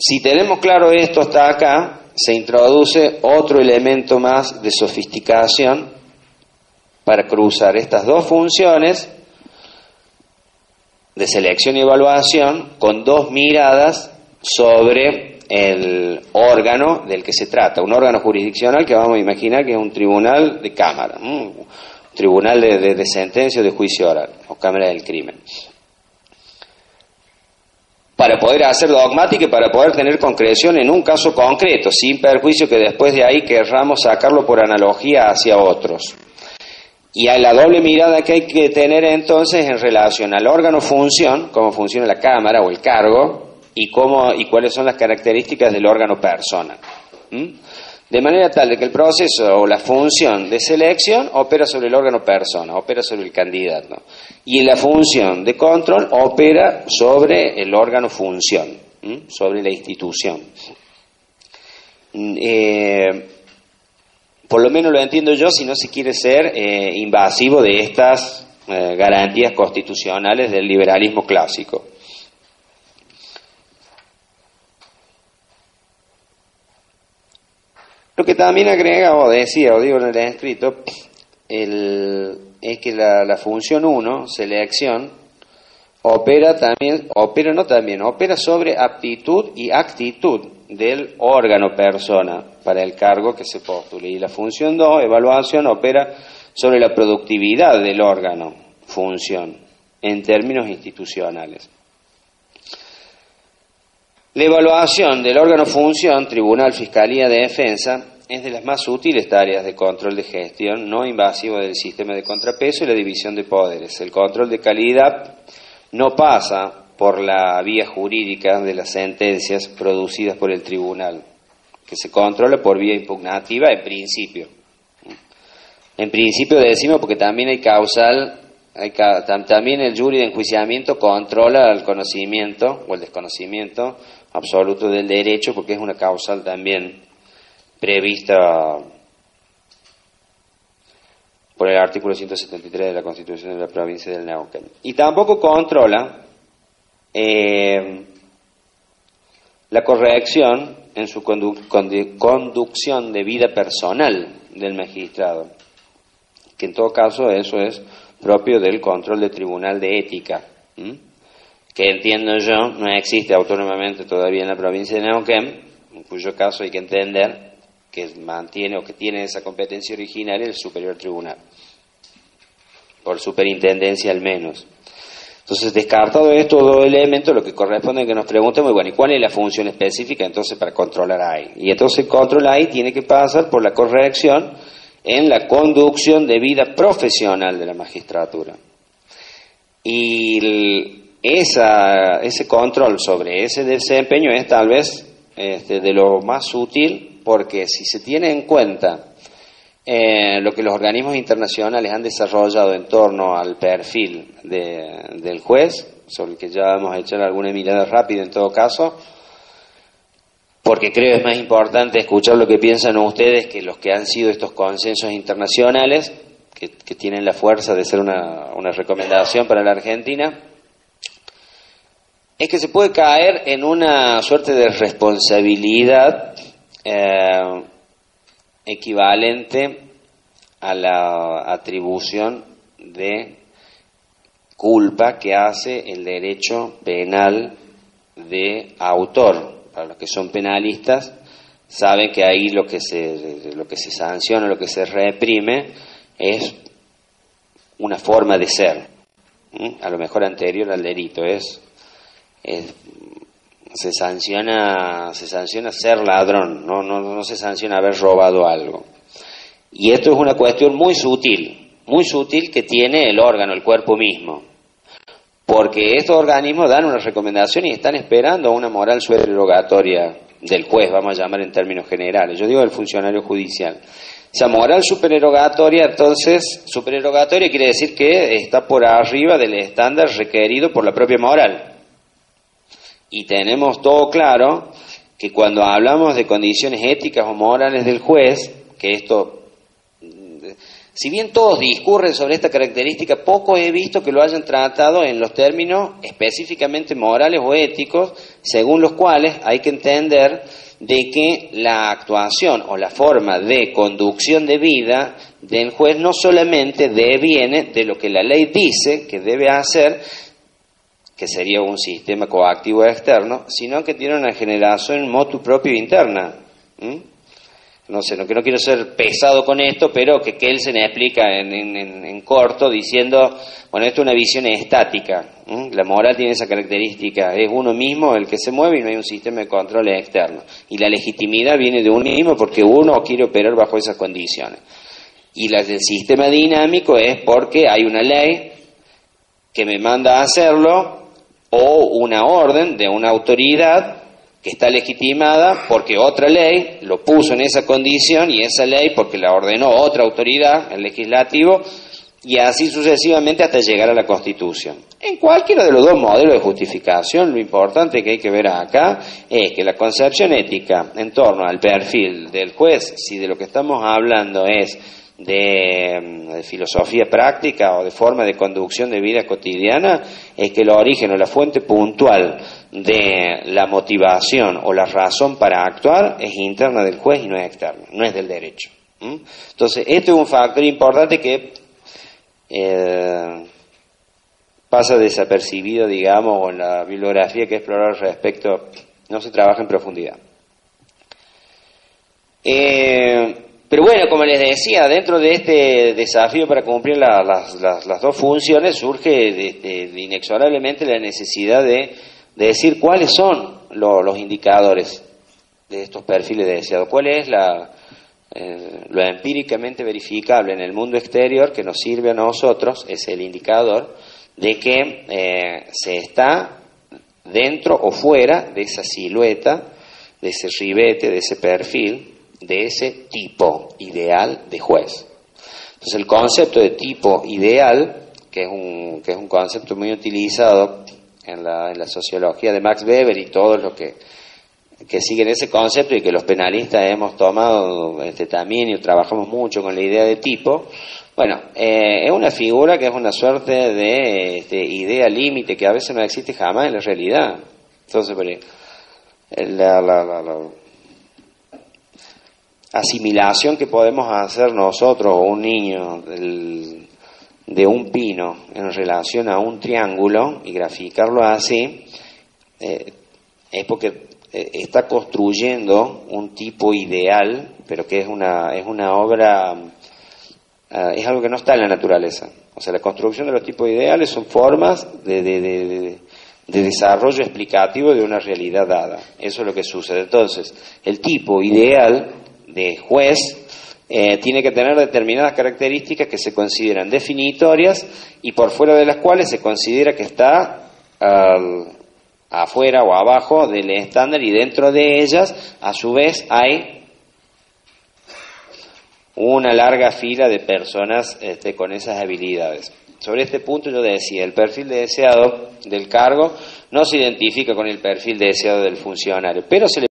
Si tenemos claro esto hasta acá, se introduce otro elemento más de sofisticación para cruzar estas dos funciones de selección y evaluación con dos miradas sobre el órgano del que se trata, un órgano jurisdiccional que vamos a imaginar que es un tribunal de cámara, un tribunal de sentencia o de juicio oral, o cámara del crimen. Para poder hacer dogmática y para poder tener concreción en un caso concreto, sin perjuicio que después de ahí querramos sacarlo por analogía hacia otros. Y hay la doble mirada que hay que tener entonces en relación al órgano-función, cómo funciona la cámara o el cargo, y cuáles son las características del órgano-persona. De manera tal de que el proceso o la función de selección opera sobre el órgano-persona, opera sobre el candidato. Y la función de control opera sobre el órgano-función, sobre la institución. Por lo menos lo entiendo yo, si no se quiere ser invasivo de estas garantías constitucionales del liberalismo clásico. Lo que también agrega o decía o digo en el escrito es que la función 1, selección, opera sobre aptitud y actitud del órgano persona para el cargo que se postule. Y la función 2, evaluación, opera sobre la productividad del órgano, función, en términos institucionales. La evaluación del órgano-función, tribunal, fiscalía, defensa, es de las más útiles tareas de control de gestión no invasivo del sistema de contrapeso y la división de poderes. El control de calidad no pasa por la vía jurídica de las sentencias producidas por el tribunal, que se controla por vía impugnativa en principio. En principio decimos porque también hay causal. También el jury de enjuiciamiento controla el conocimiento o el desconocimiento absoluto del derecho, porque es una causal también prevista por el artículo 173 de la Constitución de la provincia del Neuquén. Y tampoco controla la corrección en su conducción de vida personal del magistrado, que en todo caso eso es propio del control del Tribunal de Ética, que entiendo yo no existe autónomamente todavía en la provincia de Neuquén, en cuyo caso hay que entender que mantiene o que tiene esa competencia original el Superior Tribunal, por superintendencia al menos. Entonces, descartado estos dos elementos, lo que corresponde es que nos preguntemos, bueno, ¿y cuál es la función específica entonces para controlar ahí? Y entonces el control ahí tiene que pasar por la corrección en la conducción de vida profesional de la magistratura. Y ese control sobre ese desempeño es tal vez de lo más útil, porque si se tiene en cuenta lo que los organismos internacionales han desarrollado en torno al perfil del juez, sobre el que ya vamos a echar alguna mirada rápida en todo caso, porque creo es más importante escuchar lo que piensan ustedes que los que han sido estos consensos internacionales, que tienen la fuerza de ser una recomendación para la Argentina, es que se puede caer en una suerte de responsabilidad equivalente a la atribución de culpa que hace el derecho penal de autor. Para los que son penalistas saben que ahí lo que se sanciona, lo que se reprime es una forma de ser, a lo mejor anterior al delito, se sanciona ser ladrón, no se sanciona haber robado algo. Y esto es una cuestión muy sutil que tiene el órgano, el cuerpo mismo, porque estos organismos dan una recomendación y están esperando una moral supererogatoria del juez, vamos a llamar en términos generales, yo digo del funcionario judicial. Esa moral supererogatoria, entonces, supererogatoria quiere decir que está por arriba del estándar requerido por la propia moral. Y tenemos todo claro que cuando hablamos de condiciones éticas o morales del juez, que esto Si bien todos discurren sobre esta característica, poco he visto que lo hayan tratado en los términos específicamente morales o éticos, según los cuales hay que entender de que la actuación o la forma de conducción de vida del juez no solamente deviene de lo que la ley dice que debe hacer, que sería un sistema coactivo externo, sino que tiene una generación motu proprio interna. No sé, no quiero ser pesado con esto, pero que Kelsen explica en corto diciendo, bueno, esto es una visión estática. La moral tiene esa característica, es uno mismo el que se mueve y no hay un sistema de control externo. Y la legitimidad viene de uno mismo porque uno quiere operar bajo esas condiciones. Y la del sistema dinámico es porque hay una ley que me manda a hacerlo o una orden de una autoridad que está legitimada porque otra ley lo puso en esa condición y esa ley porque la ordenó otra autoridad, el legislativo, y así sucesivamente hasta llegar a la Constitución. En cualquiera de los dos modelos de justificación, lo importante que hay que ver acá es que la concepción ética en torno al perfil del juez, si de lo que estamos hablando es de filosofía práctica o de forma de conducción de vida cotidiana, es que el origen o la fuente puntual de la motivación o la razón para actuar es interna del juez y no es externa, no es del derecho. Entonces, este es un factor importante que pasa desapercibido, digamos, en la bibliografía que he explorado al respecto, no se trabaja en profundidad. Pero bueno, como les decía, dentro de este desafío para cumplir las dos funciones surge inexorablemente la necesidad de decir cuáles son los indicadores de estos perfiles deseados, cuál es lo empíricamente verificable en el mundo exterior que nos sirve a nosotros, es el indicador de que se está dentro o fuera de esa silueta, de ese ribete, de ese perfil, de ese tipo ideal de juez. Entonces el concepto de tipo ideal, que es un concepto muy utilizado en la sociología de Max Weber y todos los que siguen ese concepto y que los penalistas hemos tomado también y trabajamos mucho con la idea de tipo, bueno, es una figura que es una suerte de idea límite que a veces no existe jamás en la realidad. Entonces, la asimilación que podemos hacer nosotros o un niño de un pino en relación a un triángulo y graficarlo así, es porque está construyendo un tipo ideal, pero que es una obra, es algo que no está en la naturaleza. O sea, la construcción de los tipos ideales son formas de desarrollo explicativo de una realidad dada. Eso es lo que sucede. Entonces, el tipo ideal de juez tiene que tener determinadas características que se consideran definitorias y por fuera de las cuales se considera que está afuera o abajo del estándar, y dentro de ellas a su vez hay una larga fila de personas con esas habilidades. Sobre este punto yo decía, el perfil deseado del cargo no se identifica con el perfil deseado del funcionario, pero se le